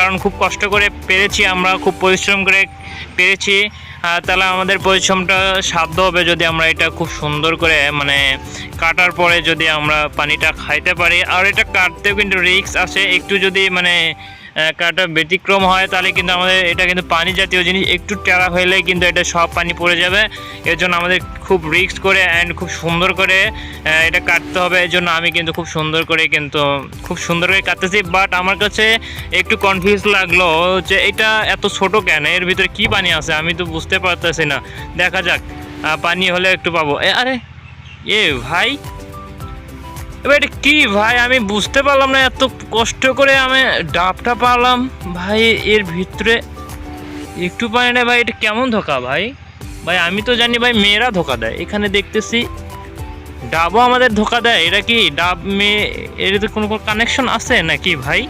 কারণ খুব কষ্ট করে পেরেছি, আমরা খুব পরিশ্রম করে পেরেছি। তাহলে আমাদের পরিশ্রমটা সাধ্য হবে যদি আমরা এটা খুব সুন্দর করে মানে কাটার পরে যদি আমরা পানিটা খাইতে পারি। আর এটা কাটতেও কিন্তু রিস্ক আছে, একটু যদি মানে কাটা ব্যতিক্রম হয় তাহলে কিন্তু আমাদের এটা কিন্তু পানি জাতীয় জিনিস, একটু টেরা হলে কিন্তু এটা সব পানি পড়ে যাবে। এর জন্য আমাদের খুব রিস্ক করে অ্যান্ড খুব সুন্দর করে এটা কাটতে হবে। এর জন্য আমি কিন্তু খুব সুন্দর করে কাটতেছি। বাট আমার কাছে একটু কনফিউজ লাগলো যে এটা এত ছোট কেন, এর ভিতরে কি পানি আছে আমি তো বুঝতে পারতেছি না। দেখা যাক, পানি হলে একটু পাবো। আরে ভাই, এবার এটা কি ভাই, আমি বুঝতে পারলাম না। এত কষ্ট করে আমি ডাবটা পারলাম ভাই, এর ভিতরে একটু পানি নেই ভাই। এটা কেমন ধোকা ভাই? ভাই আমি তো জানি ভাই মেয়েরা ধোকা দেয়, এখানে দেখতেছি ডাবও আমাদের ধোকা দেয়। এটা কি ডাব মেয়ে, এর তো কোনো কানেকশন আছে নাকি ভাই?